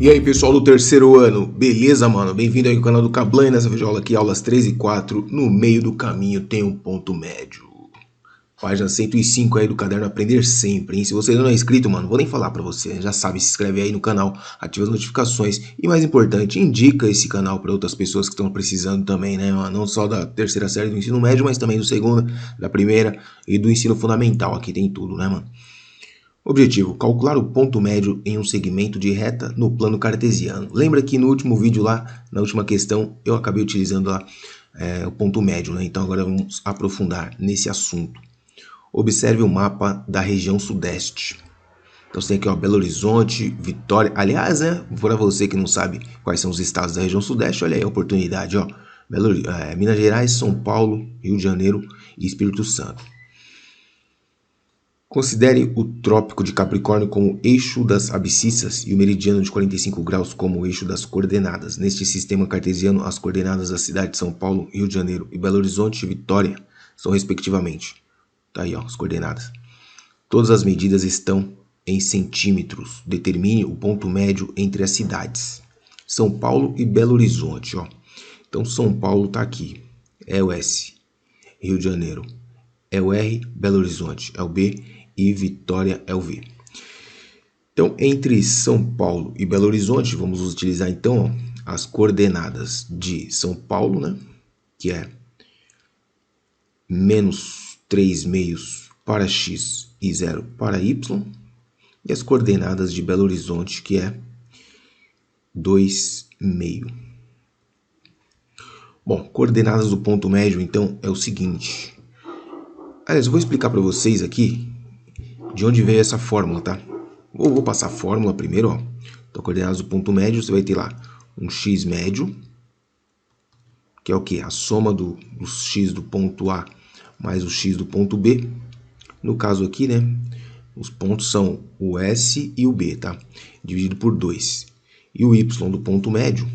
E aí pessoal do terceiro ano, beleza mano? Bem-vindo aí ao canal do Kablan. Nessa videoaula aqui, aulas 3 e 4, no meio do caminho tem um ponto médio. Página 105 aí do caderno Aprender Sempre, hein? Se você ainda não é inscrito, mano, vou nem falar pra você, já sabe, se inscreve aí no canal, ativa as notificações e mais importante, indica esse canal para outras pessoas que estão precisando também, né, mano? Não só da terceira série do ensino médio, mas também do segundo, da primeira e do ensino fundamental, aqui tem tudo, né, mano? Objetivo: calcular o ponto médio em um segmento de reta no plano cartesiano. Lembra que no último vídeo lá, na última questão, eu acabei utilizando lá o ponto médio, né? Então agora vamos aprofundar nesse assunto. Observe o mapa da região sudeste. Então você tem aqui, ó, Belo Horizonte, Vitória. Aliás, né, para você que não sabe quais são os estados da região sudeste, olha aí a oportunidade, ó. Minas Gerais, São Paulo, Rio de Janeiro e Espírito Santo. Considere o Trópico de Capricórnio como eixo das abscissas e o meridiano de 45 graus como o eixo das coordenadas. Neste sistema cartesiano, as coordenadas da cidade de São Paulo, Rio de Janeiro e Belo Horizonte e Vitória são respectivamente. Tá aí, ó, as coordenadas. Todas as medidas estão em centímetros. Determine o ponto médio entre as cidades. São Paulo e Belo Horizonte, ó. Então São Paulo tá aqui, é o S. Rio de Janeiro é o R, Belo Horizonte é o B e Vitória é o V. Então, entre São Paulo e Belo Horizonte, vamos utilizar então, ó, as coordenadas de São Paulo, né, que é menos 3 meios para x e 0 para y, e as coordenadas de Belo Horizonte, que é 2 meio. Bom, coordenadas do ponto médio, então, é o seguinte. Aliás, eu vou explicar para vocês aqui de onde veio essa fórmula, tá? Vou passar a fórmula primeiro, ó. Então, coordenadas do ponto médio, você vai ter lá um x médio, que é o que? A soma do x do ponto A mais o x do ponto B. No caso aqui, né, os pontos são o S e o B, tá? Dividido por 2. E o y do ponto médio,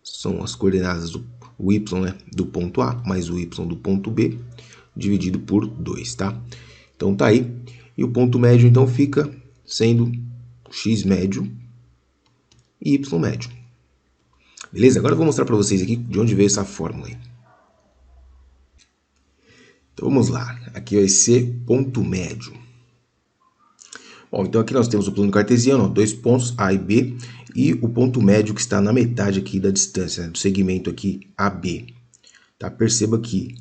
são as coordenadas do y, né, do ponto A mais o y do ponto B, dividido por 2, tá? Então tá aí. E o ponto médio então fica sendo x médio e y médio. Beleza? Agora eu vou mostrar para vocês aqui de onde veio essa fórmula aí. Então vamos lá. Aqui vai ser ponto médio. Bom, então aqui nós temos o plano cartesiano, ó, dois pontos A e B, e o ponto médio que está na metade aqui da distância, né, do segmento aqui AB. Tá? Perceba que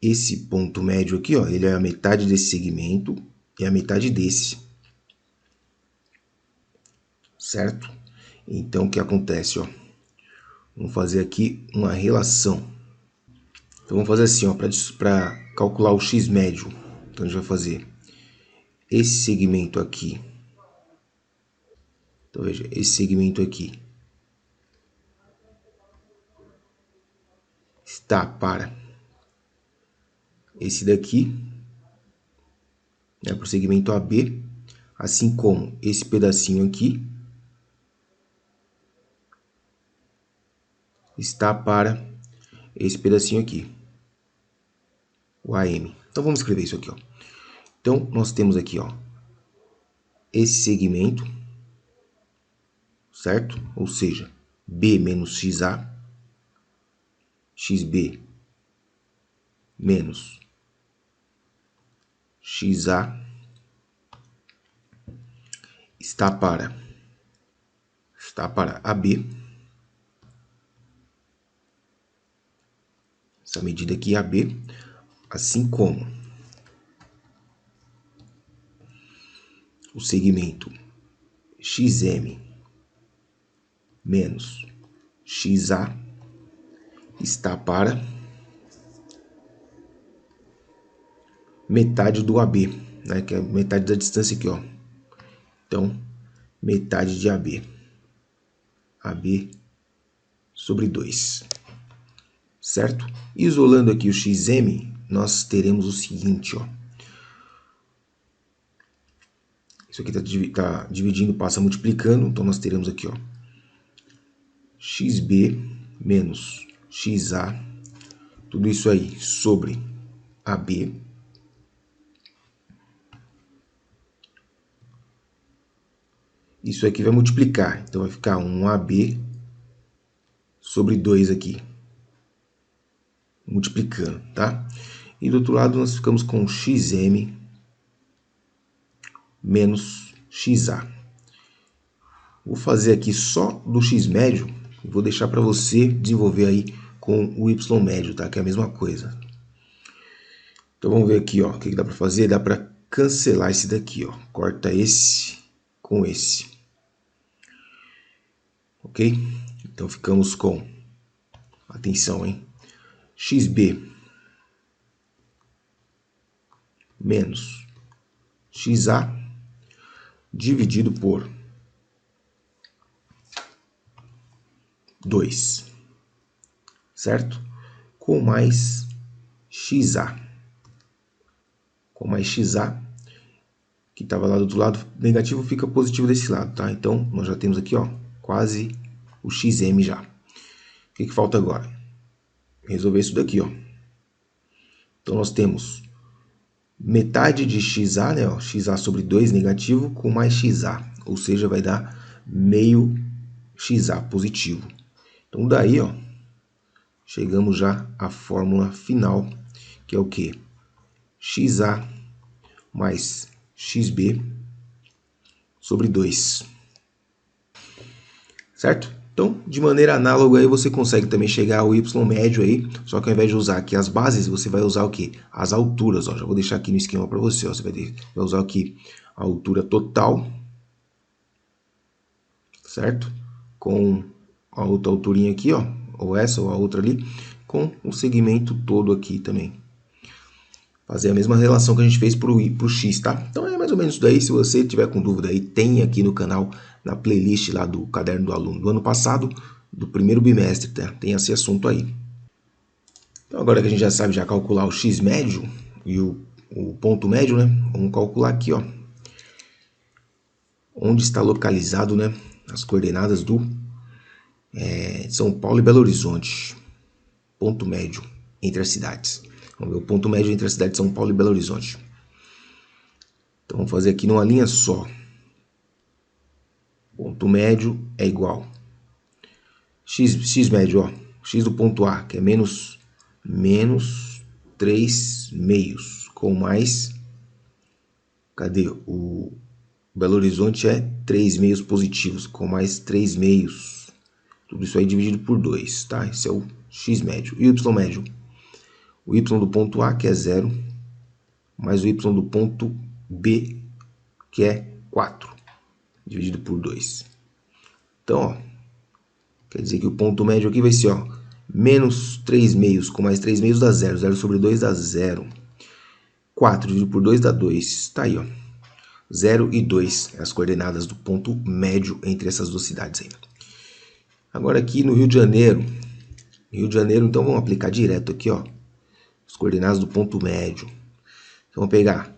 esse ponto médio aqui, ó, ele é a metade desse segmento e a metade desse. Certo? Então o que acontece, ó? Vamos fazer aqui uma relação. Então vamos fazer assim, ó, para calcular o x médio. Então a gente vai fazer esse segmento aqui. Então veja, esse segmento aqui está para esse daqui, né, para o segmento AB, assim como esse pedacinho aqui está para esse pedacinho aqui, o AM. Então vamos escrever isso aqui, ó. Então nós temos aqui, ó, esse segmento, certo? Ou seja, B menos XA, XB menos XA está para AB. Essa medida aqui é AB, assim como o segmento XM menos XA está para metade do AB, né, que é metade da distância aqui, ó. Então, metade de AB. AB sobre 2. Certo? Isolando aqui o XM, nós teremos o seguinte, ó. Isso aqui está dividindo, passa multiplicando, então nós teremos aqui, ó, XB menos XA, tudo isso aí sobre AB, isso aqui vai multiplicar. Então vai ficar 1AB sobre 2 aqui. Multiplicando, tá? E do outro lado nós ficamos com xm menos xa. Vou fazer aqui só do x médio e vou deixar para você desenvolver aí com o y médio, tá? Que é a mesma coisa. Então vamos ver aqui, ó, o que dá para fazer? Dá para cancelar esse daqui, ó. Corta esse com esse. Ok? Então ficamos com, atenção, hein? xb menos xa dividido por 2, certo? Com mais xa. Com mais xa, que estava lá do outro lado, negativo fica positivo desse lado, tá? Então, nós já temos aqui, ó, quase o xm já. O que falta agora? Resolver isso daqui, ó. Então, nós temos metade de xa, né, ó, xa sobre 2 negativo com mais xa, ou seja, vai dar meio xa positivo. Então, daí, ó, chegamos já à fórmula final, que é o quê? xa mais xb sobre 2. Certo? Então, de maneira análoga, aí você consegue também chegar ao y médio aí, só que ao invés de usar aqui as bases, você vai usar o quê? As alturas, ó. Já vou deixar aqui no esquema para você, ó. Você vai usar aqui a altura total, certo? Com a outra alturinha aqui, ó, ou essa ou a outra ali, com o segmento todo aqui também. Fazer a mesma relação que a gente fez para o x, tá? Então é mais ou menos isso daí. Se você tiver com dúvida aí, tem aqui no canal, na playlist lá do Caderno do Aluno do ano passado, do primeiro bimestre, tá? Tem esse assunto aí. Então agora que a gente já sabe calcular o x médio e o ponto médio, né? Vamos calcular aqui, ó, onde está localizado, né, as coordenadas do São Paulo e Belo Horizonte. Ponto médio entre as cidades. Vamos ver o ponto médio entre a cidade de São Paulo e Belo Horizonte. Então vamos fazer aqui numa linha só. Ponto médio é igual x médio, ó, x do ponto A, que é menos 3 meios, com mais, cadê? O Belo Horizonte é 3 meios positivos, com mais 3 meios. Tudo isso aí dividido por 2, tá? Esse é o x médio. E o y médio? O y do ponto A, que é 0, mais o y do ponto B, que é 4, dividido por 2. Então, ó, quer dizer que o ponto médio aqui vai ser, ó, menos 3 meios com mais 3 meios dá 0. 0 sobre 2 dá 0. 4 dividido por 2 dá 2. Tá aí, ó. 0 e 2 as coordenadas do ponto médio entre essas duas cidades aí. Agora aqui no Rio de Janeiro. Então vamos aplicar direto aqui, ó, as coordenadas do ponto médio. Então vamos pegar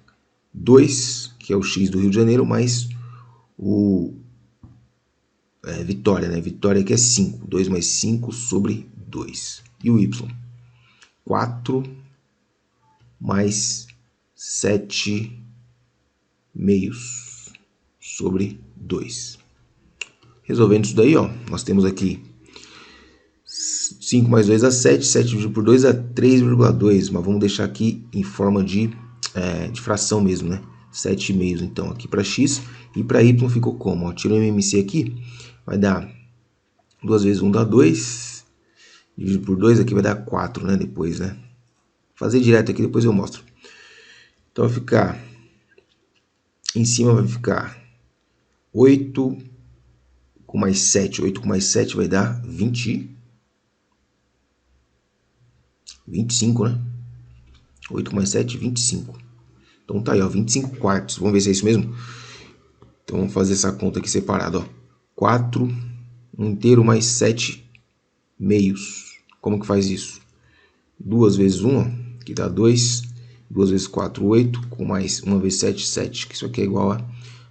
2, que é o x do Rio de Janeiro, mais o Vitória, né? Vitória aqui é 5. 2 mais 5 sobre 2. E o y? 4 mais 7 meios sobre 2. Resolvendo isso daí, ó, nós temos aqui 5 mais 2 dá 7. 7 dividido por 2 dá 3,2. Mas vamos deixar aqui em forma de fração mesmo, né? 7 meios, então, aqui para x. E para y ficou como? Ó, tira o MMC aqui, vai dar 2 vezes 1 dá 2. Dividido por 2 aqui vai dar 4, né? Depois, né? Vou fazer direto aqui, depois eu mostro. Então vai ficar, em cima vai ficar 8 com mais 7. 8 com mais 7 vai dar 25, né? 8 mais 7, 25. Então tá aí, ó, 25 quartos. Vamos ver se é isso mesmo? Então vamos fazer essa conta aqui separada, ó. 4 inteiro mais 7 meios. Como que faz isso? 2 vezes 1, ó, que dá 2. 2 vezes 4, 8. Com mais 1 vezes 7, 7. Que isso aqui é igual a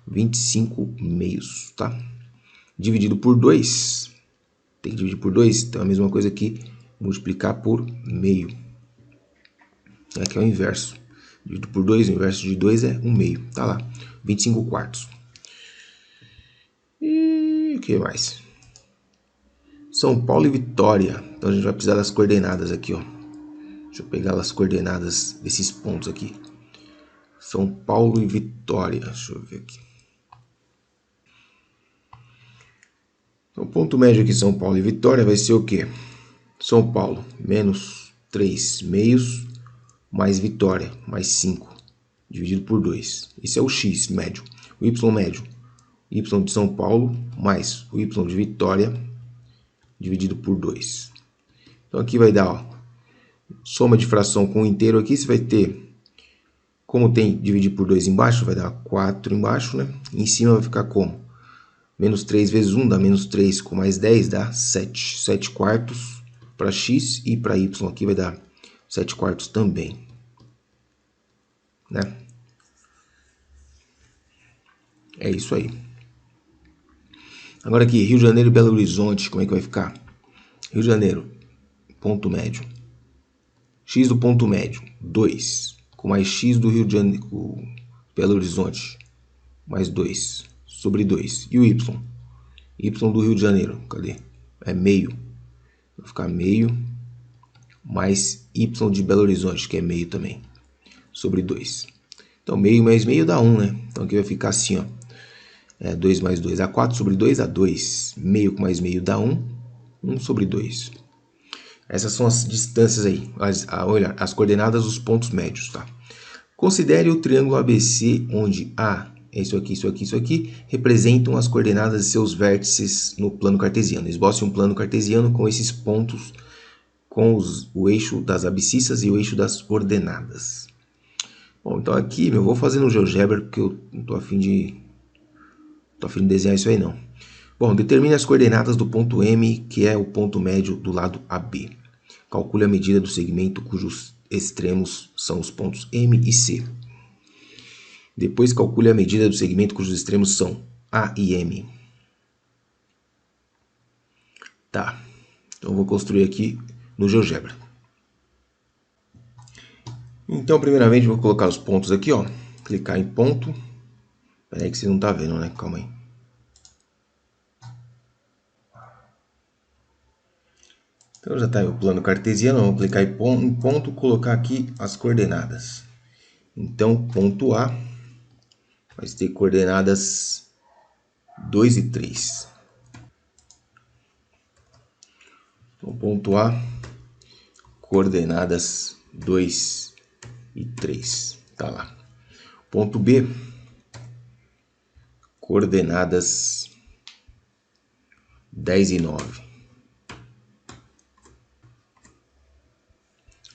25 meios, tá? Dividido por 2. Tem que dividir por 2. Então é a mesma coisa que multiplicar por meio. Aqui é o inverso. Dividido por 2, o inverso de 2 é 1 meio. Tá lá, 25 quartos. o que mais? São Paulo e Vitória. Então a gente vai precisar das coordenadas aqui, ó. Deixa eu pegar as coordenadas desses pontos aqui. São Paulo e Vitória. Deixa eu ver aqui. Então, o ponto médio aqui, São Paulo e Vitória, vai ser o quê? São Paulo, menos 3 meios, mais Vitória, mais 5, dividido por 2. Esse é o X médio. O Y médio, Y de São Paulo, mais o Y de Vitória, dividido por 2. Então, aqui vai dar, ó, soma de fração com o inteiro aqui, você vai ter, como tem dividir por 2 embaixo, vai dar 4 embaixo, né? Em cima vai ficar como? Menos 3 vezes 1 dá menos 3, com mais 10 dá 7. 7 quartos para x e para y aqui vai dar 7 quartos também, né? É isso aí. Agora aqui, Rio de Janeiro e Belo Horizonte, como é que vai ficar? Rio de Janeiro, ponto médio. X do ponto médio, 2. Com mais x do Rio de Janeiro, Belo Horizonte, mais 2, sobre 2. E o y? Y do Rio de Janeiro, cadê? É meio. Vai ficar meio mais y de Belo Horizonte, que é meio também, sobre 2. Então, meio mais meio dá 1, né? Então, aqui vai ficar assim, ó. 2 mais 2 dá 4, sobre 2 dá 2. Meio com mais meio dá 1, 1 sobre 2. Essas são as distâncias aí, olha, as coordenadas dos pontos médios, tá? Considere o triângulo ABC, onde A, isso aqui, isso aqui, isso aqui, representam as coordenadas de seus vértices no plano cartesiano. Esboce um plano cartesiano com esses pontos, com o eixo das abscissas e o eixo das ordenadas. Bom, então aqui, eu vou fazer no GeoGebra, porque eu não tô afim de desenhar isso aí não. Bom, determine as coordenadas do ponto M, que é o ponto médio do lado AB. Calcule a medida do segmento cujos extremos são os pontos M e C. Depois calcule a medida do segmento cujos extremos são A e M. Tá, então eu vou construir aqui no GeoGebra. Então, primeiramente, vou colocar os pontos aqui, ó. Clicar em ponto. Espera aí que você não tá vendo, né? Calma aí. Então já está o plano cartesiano, vamos clicar em ponto, colocar aqui as coordenadas. Então, ponto A vai ter coordenadas 2 e 3. Então, ponto A, coordenadas 2 e 3. Tá lá. Ponto B, coordenadas 10 e 9.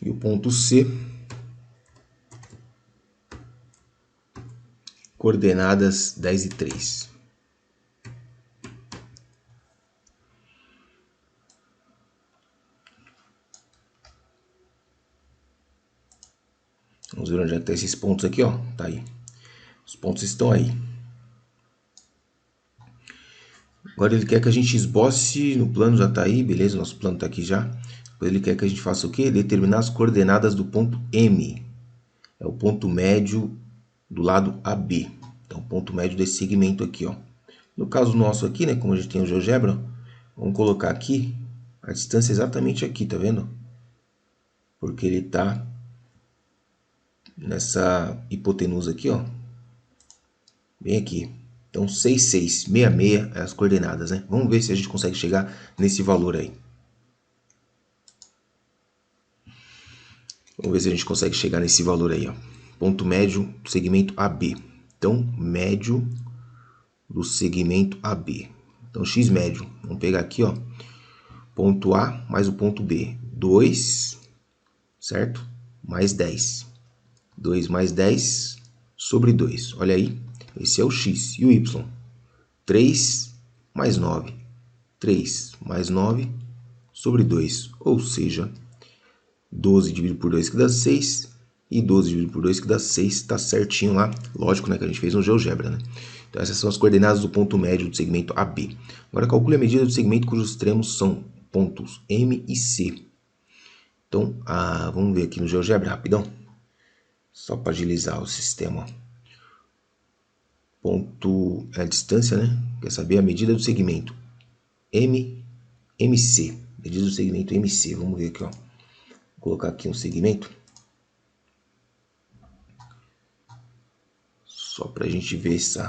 E o ponto C, coordenadas 10 e 3. Vamos ver onde é que estão esses pontos aqui, ó. Tá aí. Os pontos estão aí. Agora ele quer que a gente esboce no plano, já está aí, beleza? Nosso plano está aqui já. Depois ele quer que a gente faça o quê? Determinar as coordenadas do ponto M. É o ponto médio do lado AB. Então, o ponto médio desse segmento aqui, ó. No caso nosso aqui, né, como a gente tem o GeoGebra, vamos colocar aqui a distância exatamente aqui, tá vendo? Porque ele está nessa hipotenusa aqui, ó. Bem aqui. Então, 6, 6, 66 é as coordenadas, né? Vamos ver se a gente consegue chegar nesse valor aí. Vamos ver se a gente consegue chegar nesse valor aí, ó. Ponto médio do segmento AB. Então, médio do segmento AB. Então, X médio. Vamos pegar aqui, ó. Ponto A mais o ponto B. 2, certo? Mais 10. 2 mais 10 sobre 2. Olha aí. Esse é o X. E o Y? 3 mais 9. 3 mais 9 sobre 2. Ou seja, 12 dividido por 2 que dá 6. E 12 dividido por 2 que dá 6. Está certinho lá. Lógico, né, que a gente fez um GeoGebra, né? Então essas são as coordenadas do ponto médio do segmento AB. Agora calcule a medida do segmento cujos extremos são pontos M e C. Então, vamos ver aqui no GeoGebra rapidão. Só para agilizar o sistema. ponto é a distância, né? Quer saber a medida do segmento MC, medida do segmento MC. Vamos ver aqui, ó. Vou colocar aqui um segmento só para a gente ver esse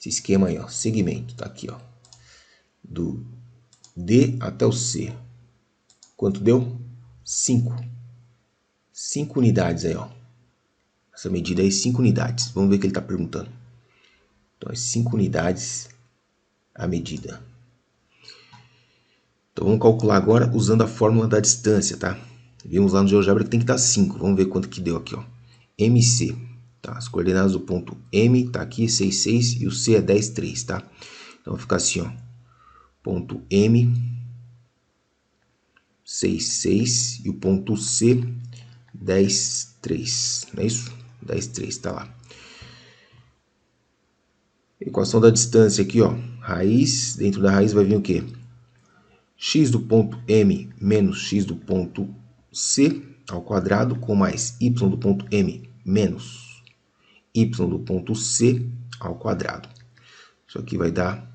esquema aí, ó. Segmento, tá aqui, ó, do D até o C. Quanto deu? 5 unidades aí, ó. Essa medida aí, 5 unidades. Vamos ver o que ele está perguntando. Então, é 5 unidades a medida. Então, vamos calcular agora usando a fórmula da distância, tá? Vimos lá no GeoGebra que tem que dar 5. Vamos ver quanto que deu aqui, ó. MC, tá? As coordenadas do ponto M tá aqui, 6, 6, e o C é 10, 3, tá? Então, vai ficar assim, ó. Ponto M, 6, 6, e o ponto C, 10, 3. Não é isso? 10, 3, tá lá. Equação da distância aqui, ó. Raiz, dentro da raiz vai vir o quê? X do ponto M menos x do ponto C ao quadrado com mais y do ponto M menos y do ponto C ao quadrado. Isso aqui vai dar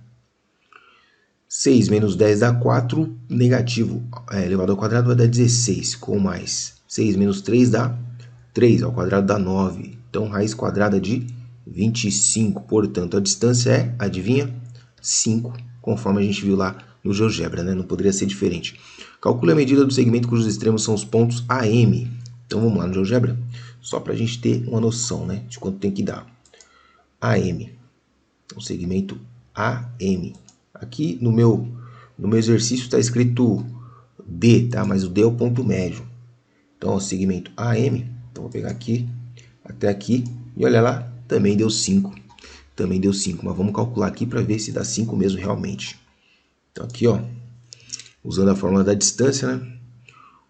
6 menos 10 dá 4, negativo elevado ao quadrado vai dar 16, com mais 6 menos 3 dá 3, ao quadrado dá 9. Então, raiz quadrada de 25. Portanto, a distância é, adivinha? 5, conforme a gente viu lá no GeoGebra, né? Não poderia ser diferente. Calcule a medida do segmento cujos extremos são os pontos AM. Então, vamos lá no GeoGebra, só para a gente ter uma noção, né, de quanto tem que dar. AM, o segmento AM. Aqui no meu exercício está escrito D, tá? Mas o D é o ponto médio. Então, o segmento AM, então vou pegar aqui até aqui e olha lá, também deu 5. Também deu 5, mas vamos calcular aqui para ver se dá 5 mesmo realmente. Então, aqui, ó, usando a fórmula da distância, né?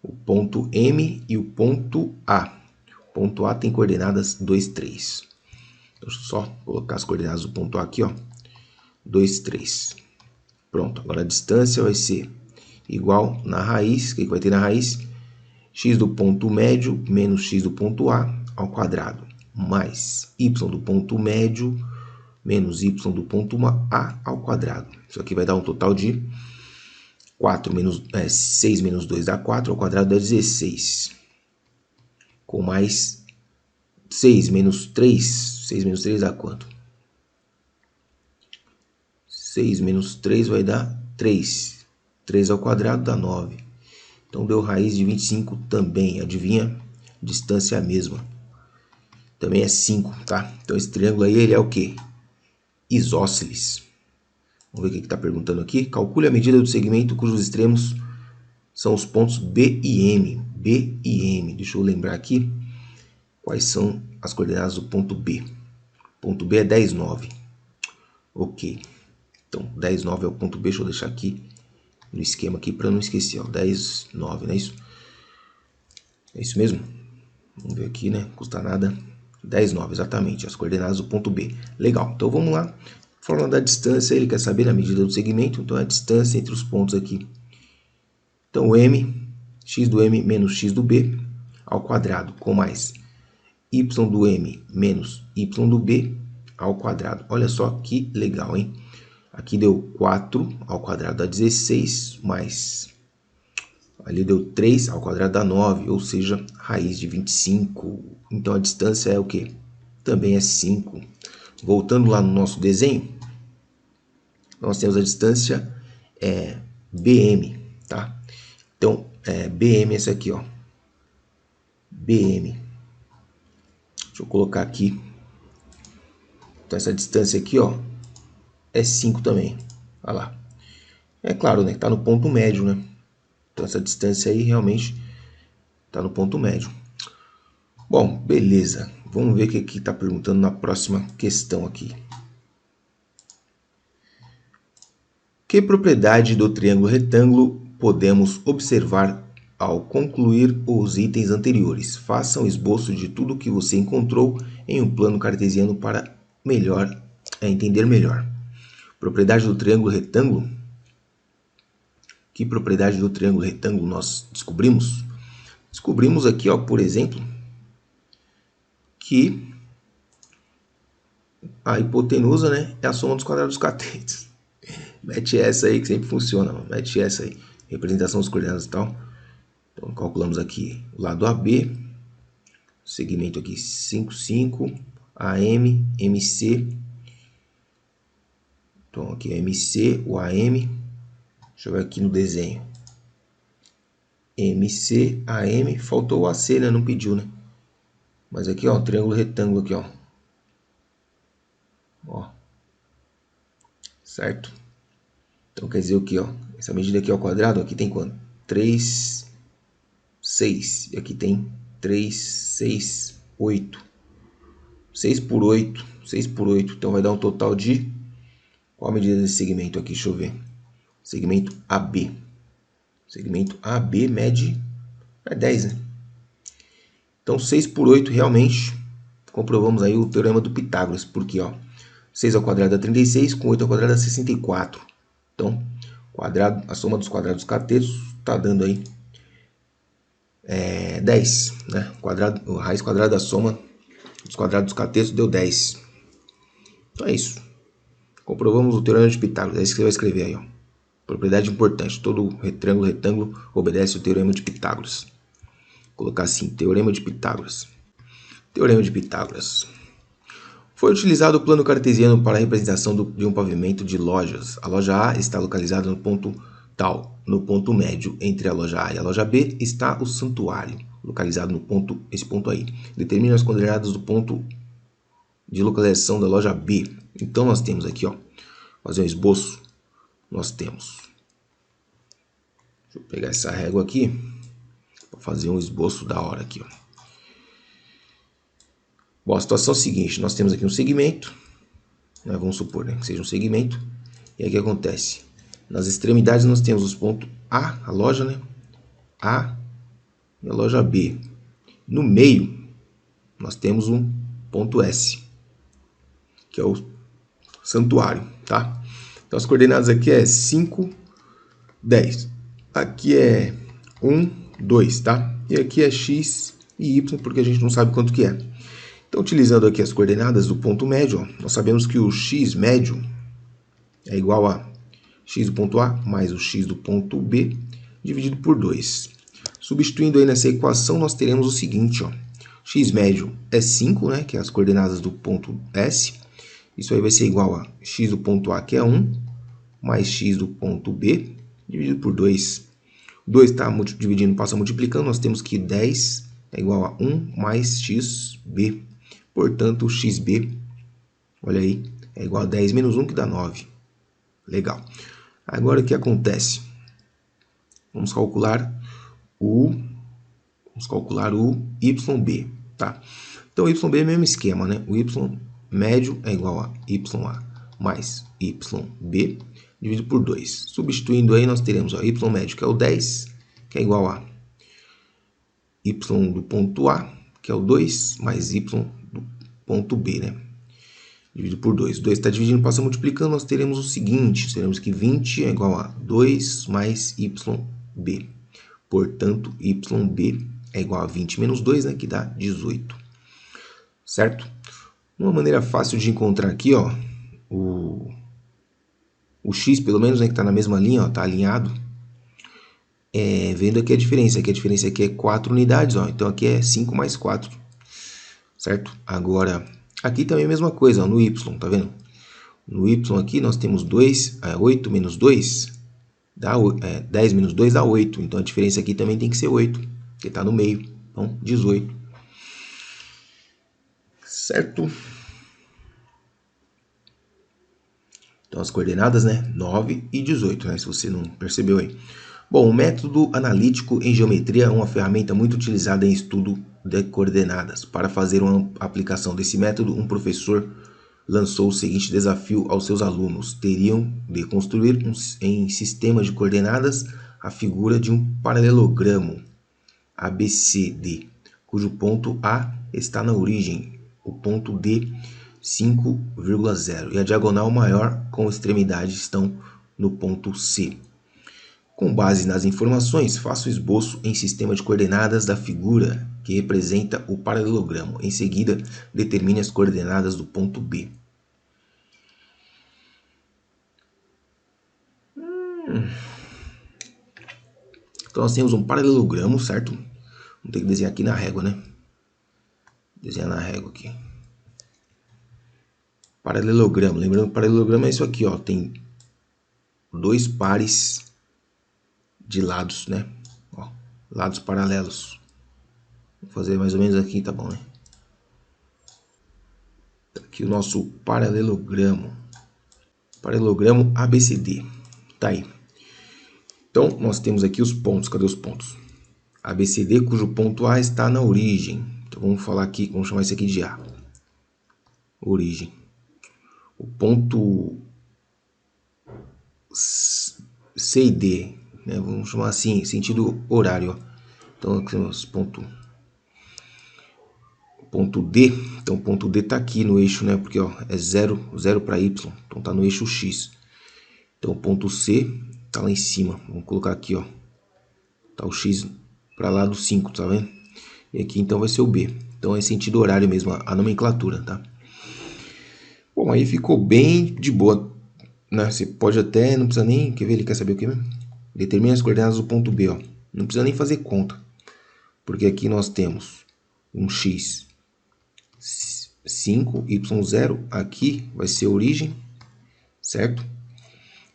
O ponto M e o ponto A. O ponto A tem coordenadas 2, 3. Então, deixa eu só colocar as coordenadas do ponto A aqui, ó. 2, 3. Pronto, agora a distância vai ser igual na raiz. O que vai ter na raiz? X do ponto médio menos x do ponto A ao quadrado, mais y do ponto médio menos y do ponto A ao quadrado. Isso aqui vai dar um total de 6 menos 2 dá 4, ao quadrado dá 16. Com mais 6 menos 3, 6 menos 3 dá quanto? 6 menos 3 vai dar 3. 3 ao quadrado dá 9. Então, deu raiz de 25 também. Adivinha? Distância é a mesma. Também é 5, tá? Então, esse triângulo aí, ele é o quê? Isósceles. Vamos ver o que está perguntando aqui. Calcule a medida do segmento cujos extremos são os pontos B e M. B e M. Deixa eu lembrar aqui quais são as coordenadas do ponto B. O ponto B é 10, 9. Ok. Então, 10, 9 é o ponto B. Deixa eu deixar aqui no esquema aqui para não esquecer. Ó. 10, 9, não é isso? É isso mesmo? Vamos ver aqui, né? Custa nada. 10, 9, exatamente. As coordenadas do ponto B. Legal. Então, vamos lá. Fórmula da distância, ele quer saber a medida do segmento. Então, é a distância entre os pontos aqui. Então, M, x do M menos x do B ao quadrado, com mais y do M menos y do B ao quadrado. Olha só que legal, hein? Aqui deu 4 ao quadrado dá 16, mais ali deu 3 ao quadrado dá 9, ou seja, raiz de 25. Então, a distância é o quê? Também é 5. Voltando lá no nosso desenho, nós temos a distância BM, tá? Então, BM é essa aqui, ó. BM. Deixa eu colocar aqui. Então, essa distância aqui, ó, é 5 também. Olha lá. É claro, né? Tá no ponto médio, né? Então, essa distância aí realmente tá no ponto médio. Bom, beleza. Vamos ver o que está perguntando na próxima questão aqui. Que propriedade do triângulo retângulo podemos observar ao concluir os itens anteriores? Faça um esboço de tudo que você encontrou em um plano cartesiano para entender melhor. Propriedade do triângulo retângulo. Que propriedade do triângulo retângulo nós descobrimos? Descobrimos aqui, ó, por exemplo, que a hipotenusa, né, é a soma dos quadrados dos catetos. Mete essa aí que sempre funciona, mano. Mete essa aí. Representação dos coordenadas e tal. Então calculamos aqui o lado AB. Segmento aqui 5, 5. AM, MC. Então aqui é MC, o AM. Deixa eu ver aqui no desenho. MC, AM. Faltou o AC, né? Não pediu, né? Mas aqui, ó, triângulo retângulo aqui, ó. Ó. Certo? Então quer dizer o que, ó? Essa medida aqui ao quadrado, aqui tem quanto? 3, 6. E aqui tem 3, 6, 8. 6 por 8. 6 por 8. Então vai dar um total de... Qual a medida desse segmento aqui? Deixa eu ver. Segmento AB. Segmento AB mede... É 10, né? Então 6 por 8 realmente... Comprovamos aí o teorema do Pitágoras. Porque, ó... 6 ao quadrado dá 36, com 8 ao quadrado dá 64. Então, quadrado, a soma dos quadrados dos catetos está dando aí 10. Né? A raiz quadrada da soma dos quadrados dos catetos deu 10. Então é isso. Comprovamos o teorema de Pitágoras. É isso que você vai escrever aí. Ó. Propriedade importante. Todo retângulo obedece ao teorema de Pitágoras. Vou colocar assim, teorema de Pitágoras. Teorema de Pitágoras. Foi utilizado o plano cartesiano para a representação de um pavimento de lojas. A loja A está localizada no ponto tal. No ponto médio entre a loja A e a loja B está o santuário, localizado no ponto, esse ponto aí. Determina as coordenadas do ponto de localização da loja B. Então nós temos aqui, ó, fazer um esboço. Nós temos. Deixa eu pegar essa régua aqui para fazer um esboço da hora aqui, ó. Bom, a situação é a seguinte, nós temos aqui um segmento, né, vamos supor, né, que seja um segmento, e aí o que acontece? Nas extremidades nós temos os pontos A, a loja, né, A e a loja B. No meio nós temos um ponto S, que é o santuário, tá? Então as coordenadas aqui é 5, 10. Aqui é 1, 2, tá? E aqui é X e Y, porque a gente não sabe quanto que é. Então, utilizando aqui as coordenadas do ponto médio, ó, nós sabemos que o x médio é igual a x do ponto A mais o x do ponto B dividido por 2. Substituindo aí nessa equação, nós teremos o seguinte, ó, x médio é 5, né, que é as coordenadas do ponto S. Isso aí vai ser igual a x do ponto A, que é 1, mais x do ponto B dividido por 2. 2 está dividindo, passa multiplicando, nós temos que 10 é igual a 1 mais xb. Portanto, o xb, olha aí, é igual a 10 menos 1, que dá 9. Legal. Agora, o que acontece? Vamos calcular o YB, tá? Então, o YB é o mesmo esquema, né? O Y médio é igual a YA mais YB dividido por 2. Substituindo aí, nós teremos o Y médio, que é o 10, que é igual a Y do ponto A, que é o 2, mais Y do ponto B, né? Dividido por 2. 2 está dividindo, passa multiplicando, nós teremos o seguinte, teremos que 20 é igual a 2 mais YB. Portanto, YB é igual a 20 menos 2, né? Que dá 18. Certo? Uma maneira fácil de encontrar aqui, ó, o X, pelo menos, né, que está na mesma linha, está alinhado, vendo aqui a diferença. Aqui a diferença aqui é 4 unidades, ó, então aqui é 5 mais 4. Certo? Agora, aqui também é a mesma coisa, ó, no Y, tá vendo? No Y aqui nós temos 8 menos 2, dá, 10 menos 2 dá 8. Então a diferença aqui também tem que ser 8, porque está no meio. Então, 18. Certo? Então as coordenadas, né? 9 e 18, né? Se você não percebeu aí. Bom, o método analítico em geometria é uma ferramenta muito utilizada em estudo de coordenadas. Para fazer uma aplicação desse método, um professor lançou o seguinte desafio aos seus alunos. Teriam de construir em sistema de coordenadas a figura de um paralelogramo ABCD, cujo ponto A está na origem, o ponto D 5,0 e a diagonal maior com extremidades estão no ponto C. Com base nas informações, faça o esboço em sistema de coordenadas da figura que representa o paralelogramo. Em seguida, determine as coordenadas do ponto B. Então nós temos um paralelogramo, certo? Vamos ter que desenhar aqui na régua, né? Desenhar na régua aqui. Paralelogramo. Lembrando que paralelogramo é isso aqui, ó. Tem dois pares de lados, né? Ó, lados paralelos. Vou fazer mais ou menos aqui, tá bom, né? Tá aqui o nosso paralelogramo. Paralelogramo ABCD. Tá aí. Então, nós temos aqui os pontos. Cadê os pontos? ABCD, cujo ponto A está na origem. Então, vamos falar aqui, vamos chamar isso aqui de A. Origem. O ponto C e D, né? Vamos chamar assim, sentido horário. Ó. Então, aqui temos ponto D. Então, o ponto D está aqui no eixo, né? Porque ó, é 0 para Y. Então, está no eixo X. Então, o ponto C está lá em cima. Vamos colocar aqui, ó. Tá o X para lá do 5, tá vendo? E aqui então vai ser o B. Então é sentido horário mesmo, a nomenclatura, tá? Bom, aí ficou bem de boa, né? Você pode até, não precisa nem, quer ver, ele quer saber o que mesmo? Determine as coordenadas do ponto B, ó. Não precisa nem fazer conta. Porque aqui nós temos um X 5, Y0, aqui vai ser a origem, certo?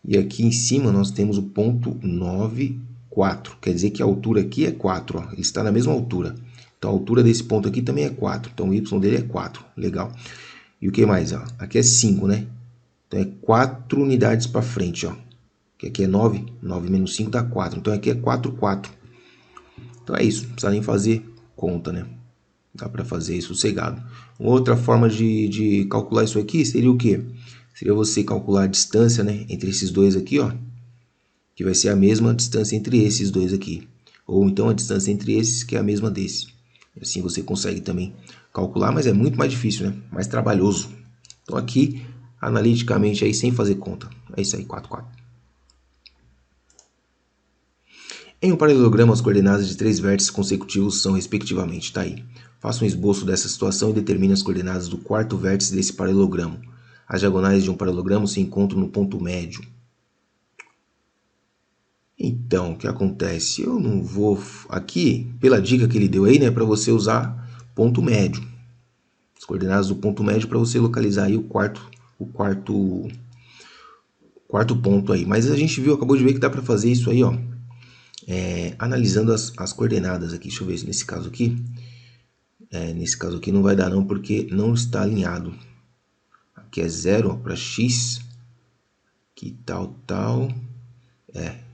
E aqui em cima nós temos o ponto 9, 4. Quer dizer que a altura aqui é 4, ó. Ele está na mesma altura. Então a altura desse ponto aqui também é 4. Então o Y dele é 4. Legal. E o que mais? Ó? Aqui é 5, né? Então é 4 unidades para frente, ó. Que aqui é 9. 9 menos 5 dá 4. Então aqui é 4, 4. Então é isso. Não precisa nem fazer conta, né? Dá para fazer isso sossegado. Uma outra forma de calcular isso aqui seria o quê? Seria você calcular a distância, né, entre esses dois aqui, ó. Que vai ser a mesma distância entre esses dois aqui. Ou então a distância entre esses, que é a mesma desse. Assim você consegue também calcular, mas é muito mais difícil, né? Mais trabalhoso. Então aqui, analiticamente, aí sem fazer conta. É isso aí, 4, 4. Em um paralelogramo, as coordenadas de 3 vértices consecutivos são, respectivamente, tá aí. Faça um esboço dessa situação e determine as coordenadas do quarto vértice desse paralelogramo. As diagonais de um paralelogramo se encontram no ponto médio. Então, o que acontece? Eu não vou... Aqui, pela dica que ele deu aí, né, para você usar ponto médio. As coordenadas do ponto médio para você localizar aí o quarto ponto aí. Mas a gente viu, acabou de ver que dá para fazer isso aí, ó. Analisando as coordenadas aqui. Deixa eu ver se nesse caso aqui. Nesse caso aqui não vai dar não, porque não está alinhado. Aqui é 0 para x. Aqui tal.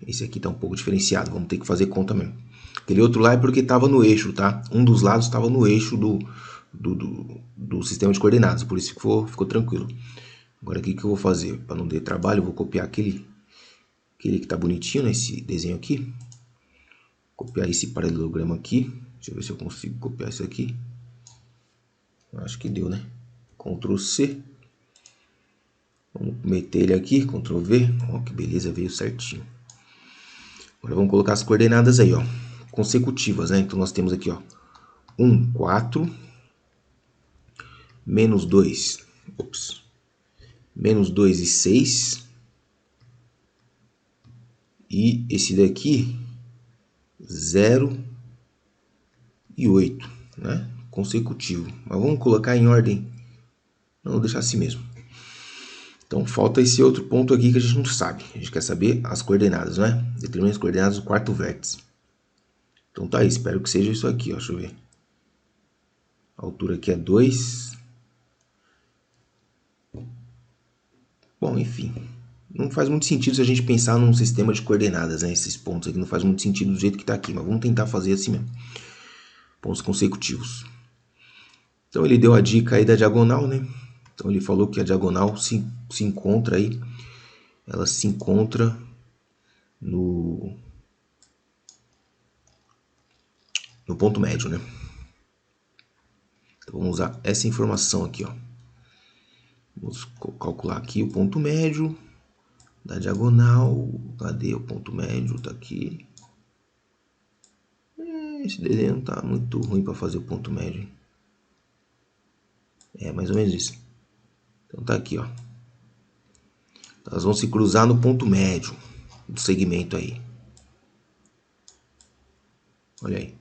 Esse aqui está um pouco diferenciado. Vamos ter que fazer conta mesmo. Aquele outro lá é porque estava no eixo, tá? Um dos lados estava no eixo do sistema de coordenadas. Por isso ficou tranquilo. Agora aqui que eu vou fazer? Para não ter trabalho, eu vou copiar aquele que está bonitinho, né? Esse desenho aqui. Copiar esse paralelogramo aqui. Deixa eu ver se eu consigo copiar isso aqui. Acho que deu, né? Ctrl C. Vamos meter ele aqui, Ctrl V. Ó, que beleza, veio certinho. Agora vamos colocar as coordenadas aí, ó. Consecutivas, né? Então nós temos aqui, ó. 1, 4. Menos 2. Ops. Menos 2 e 6. E esse daqui, 0 e 8, né? Consecutivo. Mas vamos colocar em ordem. Não, vou deixar assim mesmo. Então falta esse outro ponto aqui que a gente não sabe. A gente quer saber as coordenadas, né? Determine as coordenadas do quarto vértice. Então tá aí, espero que seja isso aqui, ó. Deixa eu ver. A altura aqui é 2. Bom, enfim. Não faz muito sentido se a gente pensar num sistema de coordenadas, né? Esses pontos aqui não faz muito sentido do jeito que está aqui, mas vamos tentar fazer assim mesmo. Pontos consecutivos. Então ele deu a dica aí da diagonal, né? Então ele falou que a diagonal se encontra aí. Ela se encontra no ponto médio, né? Então vamos usar essa informação aqui, ó. Vamos calcular aqui o ponto médio da diagonal. Cadê o ponto médio? Tá aqui. Esse desenho tá muito ruim para fazer o ponto médio, hein? É mais ou menos isso. Então tá aqui, ó. Elas vão se cruzar no ponto médio. do segmento aí. Olha aí.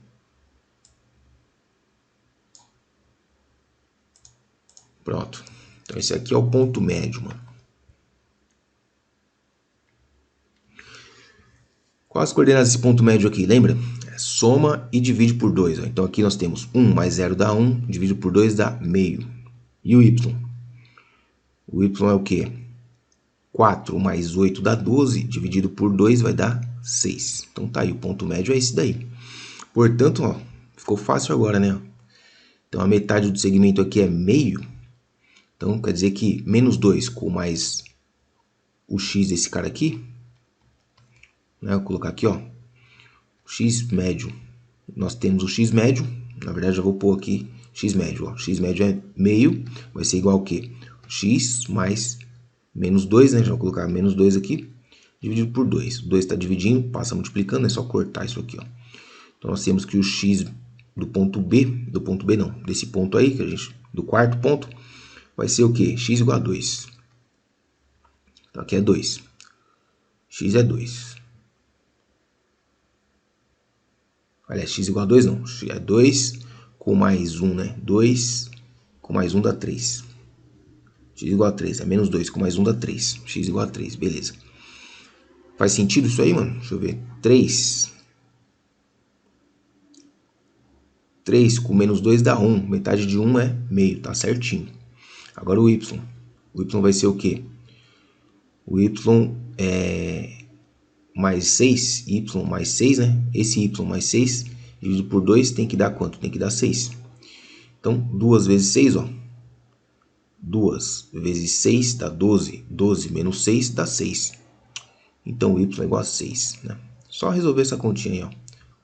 Pronto. Então esse aqui é o ponto médio, mano. Quais as coordenadas desse ponto médio aqui? Lembra? É soma e divide por 2. Então aqui nós temos 1 mais 0 dá 1, dividido por 2 dá meio. E o y? O y é o quê? 4 mais 8 dá 12, dividido por 2 vai dar 6. Então tá aí, o ponto médio é esse daí. Portanto, ó, ficou fácil agora, né? Então a metade do segmento aqui é meio. Então quer dizer que menos 2 com mais o x desse cara aqui, né? Vou colocar aqui, ó, x médio. Nós temos o x médio, na verdade já vou pôr aqui x médio, ó. X médio é meio, vai ser igual ao quê? X mais menos 2, né? Já vou colocar menos 2 aqui, dividido por 2. O 2 está dividindo, passa multiplicando, é só cortar isso aqui, ó. Então nós temos que o x do ponto B não, desse ponto aí, que a gente, do quarto ponto, vai ser o quê? X igual a 2. Então aqui é 2. X é 2. Aliás, x igual a 2 não. É 2 com mais 1, né? 2 com mais 1 dá 3. X igual a 3. É menos 2 com mais 1 dá 3. X igual a 3. Beleza. Faz sentido isso aí, mano? Deixa eu ver. 3. 3 com menos 2 dá 1. Metade de 1 é meio. Tá certinho. Agora o y. O y vai ser o quê? O y é mais 6. Y mais 6, né? Esse y mais 6 dividido por 2 tem que dar quanto? Tem que dar 6. Então, 2 vezes 6, ó. 2 vezes 6 dá 12. 12 menos 6 dá 6. Então, o y é igual a 6, né? Só resolver essa continha aí, ó.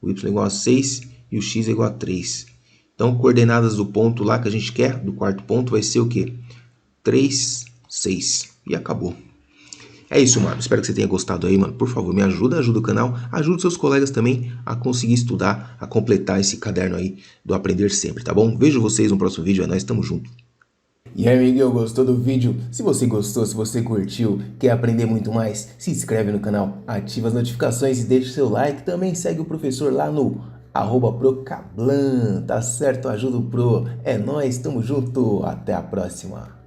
O y é igual a 6 e o x é igual a 3. Então, coordenadas do ponto lá que a gente quer, do quarto ponto, vai ser o quê? 3, 6. E acabou. É isso, mano. Espero que você tenha gostado aí, mano. Por favor, me ajuda, ajuda o canal, ajuda seus colegas também a conseguir estudar, a completar esse caderno aí do Aprender Sempre, tá bom? Vejo vocês no próximo vídeo. É nóis, tamo junto. E aí, amiguinho, gostou do vídeo? Se você gostou, se você curtiu, quer aprender muito mais, se inscreve no canal, ativa as notificações e deixa o seu like. Também segue o professor lá no @procablan, tá certo? Ajuda o Pro. É nóis, tamo junto. Até a próxima.